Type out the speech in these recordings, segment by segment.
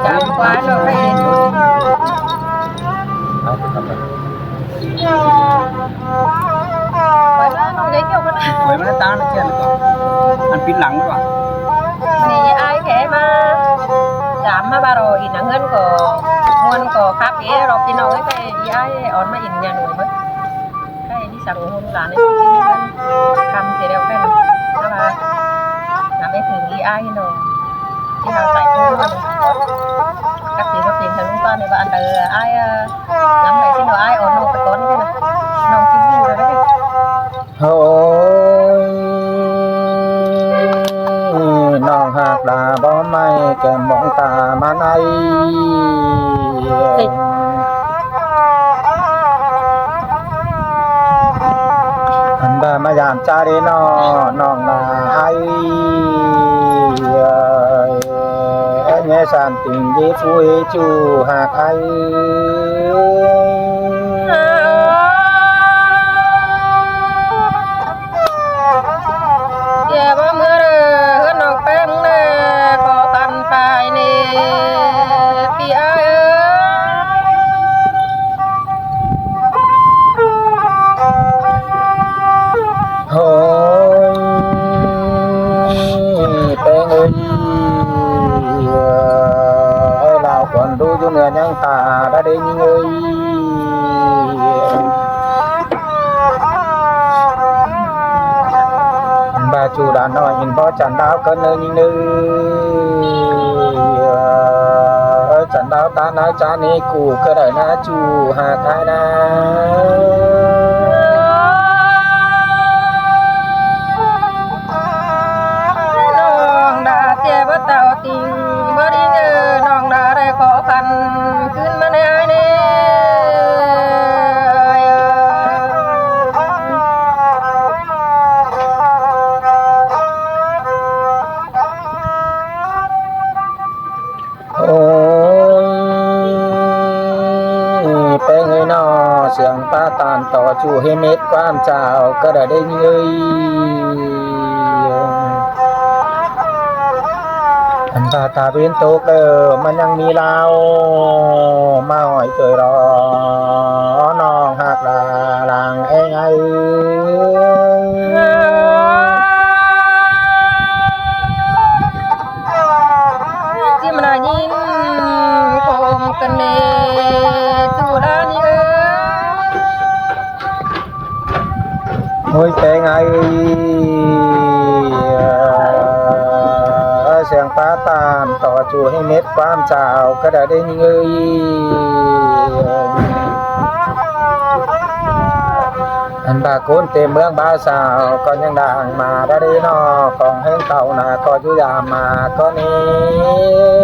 giảm quá rồi phải vậy đó nó giấy kêu cái vậy mà nó tan nó chen rồi anh pin lặng rồi này ai thế mà giảm mà bà rồi in nắng hơn có nguồn có khác cái rồi pin nào cái ai on mà in nhà nuôi mất cái đi sang hôn là này cầm thì đeo cái nó là làm cái thường đi ai nó chỉ hàng tại khu mà các chị có tiền thằng con này bạn từ ai làm này xin ai ổn không phải có như thế này nông chim rồi đấy Hôi non hạt là bó mây kèm bóng tà man ấy anh bà mà giảm cha đi nó non là ai nghe sàn tình với phui chu hạt ai còn đôi chút nữa nhang tà đã đến những ơi bà chủ đã nói nhìn bó chẳng đáo cơn nơi những nơi chẳng đáo ta nói cha nê cụ cơ đại na chủ hà thái na nong đã che bất tao tình bất đi ngờ nong đã đây khó khănขึ้นมาในนี้โอ้ยเป็นไงนอเสียงป้าตานต่อจูให้เม็ดความเจ้าก็ได้ได้เงยอันตาตาเป็นตกมันยังมีเรามาหอยเกยรอน้องหักลาลางเองไงที่มันยินคมกันเนจูดานี่โอ้ยเป็นไงเสียงป้าตามต่อจูให้เม็ดความเจ้าก็ได้ได้เงยอันบาโกนเต็มเมืองบ้าสาวก็ยังด่างมาได้นอของแห้งเต่านาก็ยุยามาก็นี้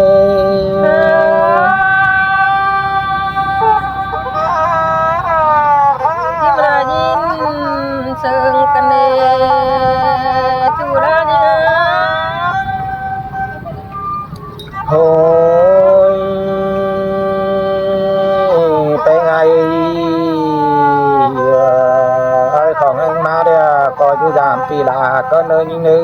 ที่มันยินเชิงกันเนจูดานี่โอ้ยเป็นไงของแห้งมาเดียก็ยุยามปีลาก็เนินยิ่งนึ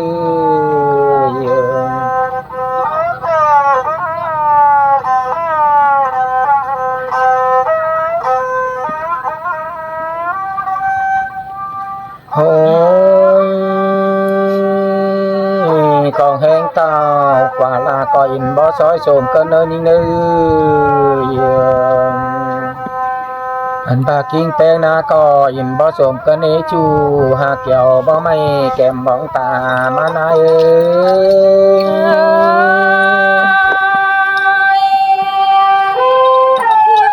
โอ้ยของแห้งเต่ากว่าลาก็อินบ่ซอยโสมก็เนินยิ่งนึอันบากิ้งแปงนาก็อินบ่สมกันเนจูหากเกี่ยวบ่ไม่แก้มบ้องตามานาเอ้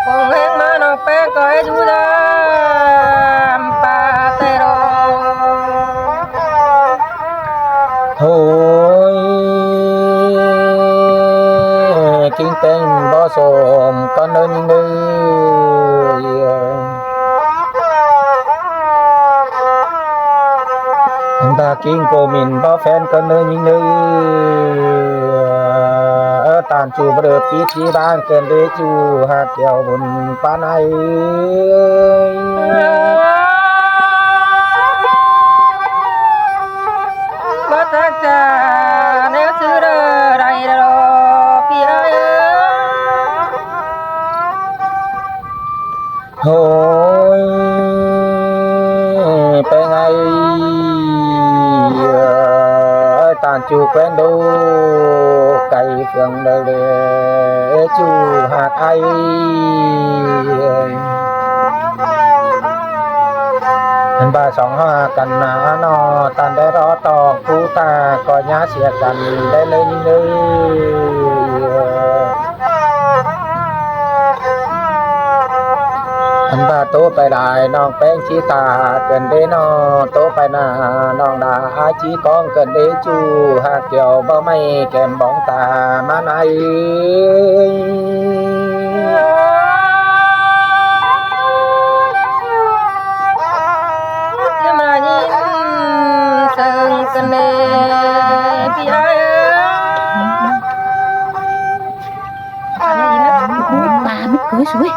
คงแห้งมาน้องแป้งก็ให้จูดามปาเตโรโอ้ยกิ้งแปงบ่สมก็เนินยิ่งนึบากิ้งโกมินบ่แฟนก็เนินยิ่งนึตานจูบเรือปีที่บ้านเกินเดจูหากเกี่ยวบนปานไอบ่ทักจะแนวซื้อไรรอพี่เอ้ย chu quen đâu cây phượng đời để chu hạt ai anh ba song hoa cần nó tan để đó to cú ta có nhá xìa cần để lên nơi anh ba tốไปได้น้องแป้งชีตาเกินได้นอโตไปนาน้องดาชีกองเกินได้จูหากเกี่ยวบ่ไม่แก้มบ้องตามาไหนมายินเซิงกันเนพี่ไอ้bà biết cười suối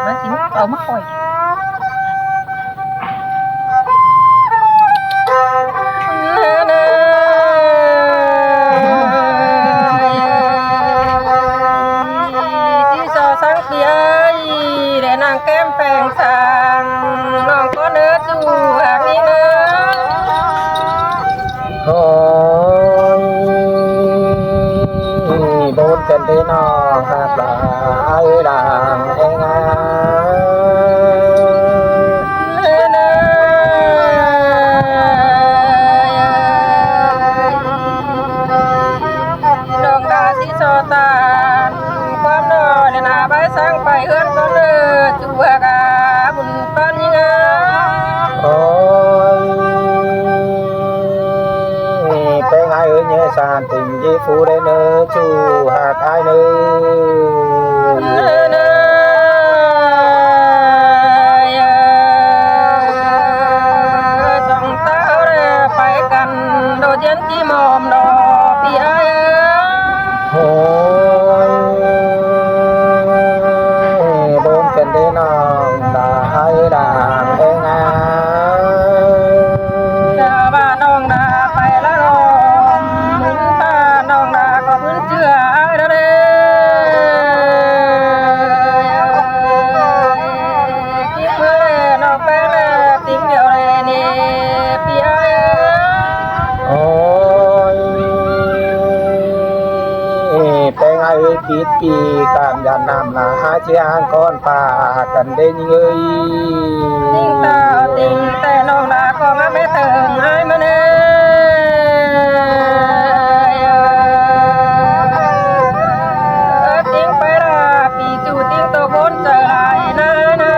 má kính ở mắt khỏi để nàng kem phèn sàng nàng có nữa chu hàng đi nữa thôi bốn chân thế nó hạt là ai đàng anh đường đà xí so tànความน้อยเลยนะใบสังไปเฮือนก็เลือจูกาบุญปันยัง ôi bé ngài ơi nhớ sàn tình với phu đây nữa chu hạt ai dòng tao phải cần đồ chiến chi mồm đồ bị ai ôi bốn chân thế nào đã ai đàn em bà nong đã phải là rồi ta nong đã cóพื้นchưa ai đó đây kiếm mưa nó phải là tiếng điều này nè bị ai ôi bé ngài ơi biết kỳ cảm nhận nằm là hai chị ăn con bà cần đến người tình ta tìnhแต่น้องđã có ngã mẹ thường ai mà nè tiếng phải là vì chủ tiếng tôi vốn trở lại na na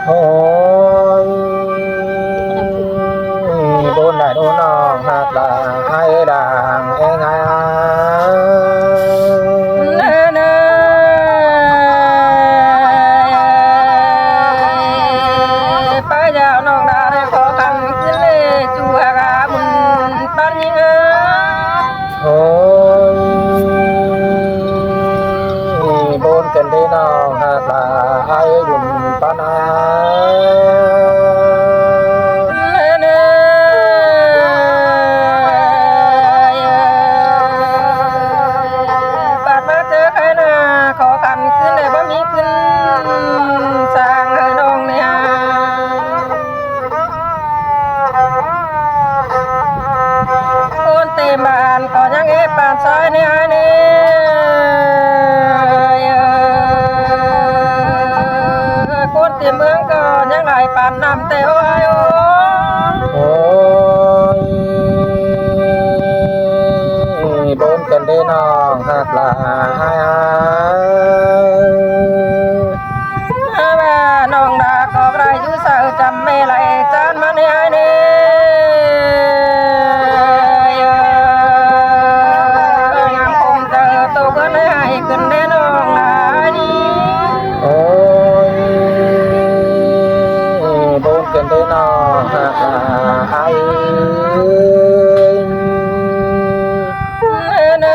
ôi bốn đại đô non hạt là hai đàng em phải vào non đã khó khăn cứ lê chùa gà mừng ban như ôi bốn chân đi non hạt là hai dùng pan khó khănขึ้นเลยบ่มีขึ้นสร้างให้น้องเนี่ยคนเต็มบ้านก็ยังเอปานซอยเนี่ยคนเต็มเมืองก็ยังไหลปานน้ำแต่โอ้ย ôi bốn chân đi non hạt là hai bàน้องđã cóไรอยู่sợจำไม่ไหลจานมันให้เนี่ยงามคมเจอตัวก็ได้ขึ้นได้น้องได้นี่ ôi bốn chân đi non hạt là haiเน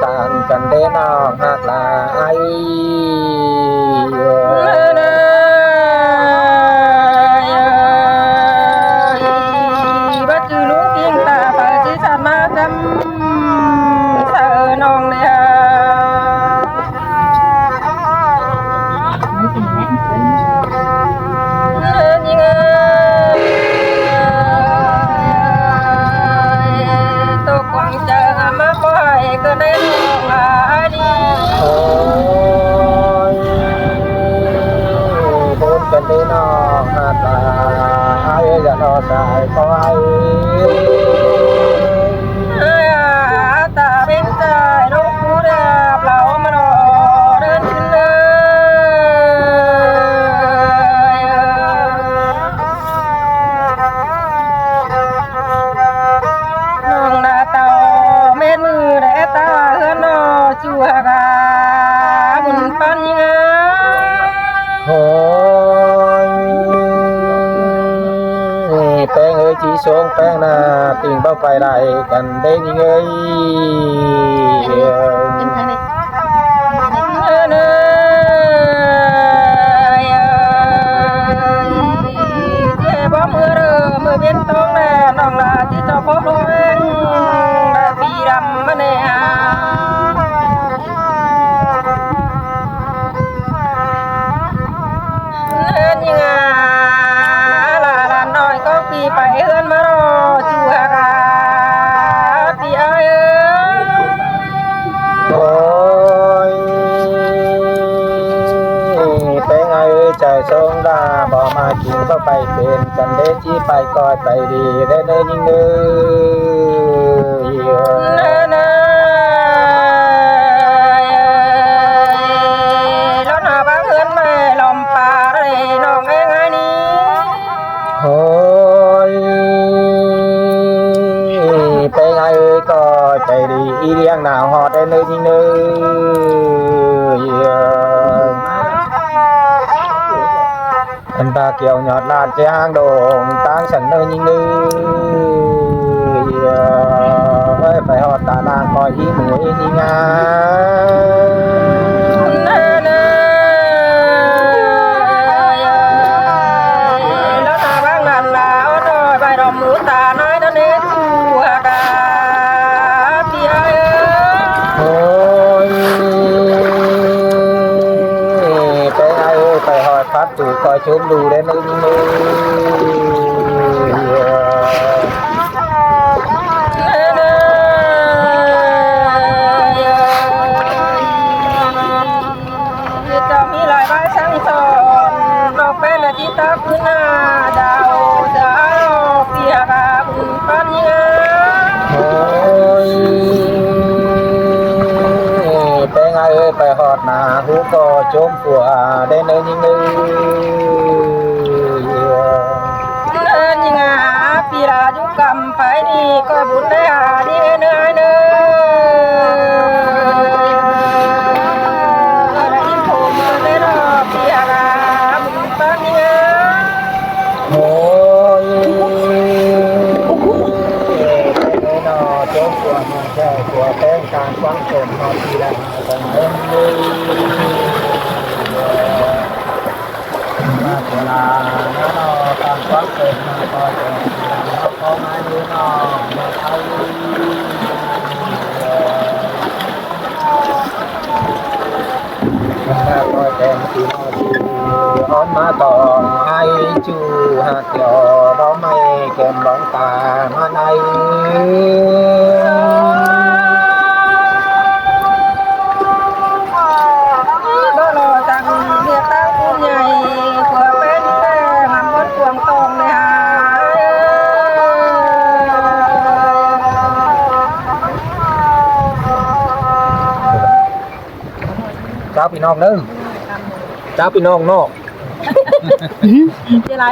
การกันเด้น้องหักหลาย บัดจือลุงกิงตาไปสิสันมาจำเสอน้องเนี่ย ไม่เป็นไร ยิงตกวังเจอมาปล่อยก็ได้น้องอาดี โอ้ยโดนกันเด้น้องหักหลายอย่ารอสายคอย ตาเป็นใจลูกผู้เรียบเรามารอเดินขึ้นเลย น้องนาเต่าเม็ดมือแดตาเฮือนนอจัวกาบุญปัญญา โอ้ยแป้งเอ้ยจีสงแป้งนาติ่งเบ้าไฟได้กันได้ยิงเอ้ย เป็นไง เนยเจ็บมือเรือมือเบี้ยนตองแน่น้องลาที่เจ้าพ่อรู้เองปีดำมาเนี่ยยิงลาลาน้อยก็ปีไปเฮือนมารอจัวกาปีเอ้ย โอ้ยเป็นไงเอ้ยใจทรงดาบอกมากินเข้าไปเป็นกันเด้ที่ไปกอดไปดีได้เด้อยิงเด้อ แล้วหน้าบ้านเฮือนแม่ลมป่าได้น้องเองไงนี่ โอ้ยเป็นไงเอ้ยก็ใจดีอีเลี้ยงหนาวหอดได้เลยยิงเด้ออันตาเกี่ยวหยอดลาดเจ้างโด่งตั้งสันเนินยิงเด้อไปหอดตานางคอยอีหมูอีงา แล้วหน้าบ้านนั่นลาวดอยใบดอกหมูตาน้อยตอนนี้ตัวกาเปีย โอ้ยไปไงไปหอดพัดจูคอยชมดูได้นึงมือ จะมีหลายใบสังสอนดอกเป็นอาทิตย์ตาพื้นหน้าดาวจะเอาเปียกาบุญปัญญา โอ้ยไปไงไปหอดหนาหูก็ชมผัวได้นึงมือ เดินยิงหาปีรายุกรรมไปนี่ก็บุญได้หาดีเนื้อเนื้ออะไรที่ผมได้รอเปียกาบุญปัญญา โอ้ยไปเลยนอชมผัวมาแค่ผัวแป้งการฟังสมหอดทีละแต่ไหนมือ มาเวลาน้าตามความเกิดมาต่อจากเราพอมาดูนอมาไทยมาต่อแทนที่นอจูอ้อนมาต่อให้จูหักยอเราไม่แก้มร้องตามาใน บ่รอจังเรียกตาคุณใหญ่ผัวเป็นแต่หำบนควงตองเลยฮะ เจ้าพี่น้องเด้อเจ้าพี่น้องนอก จะไหล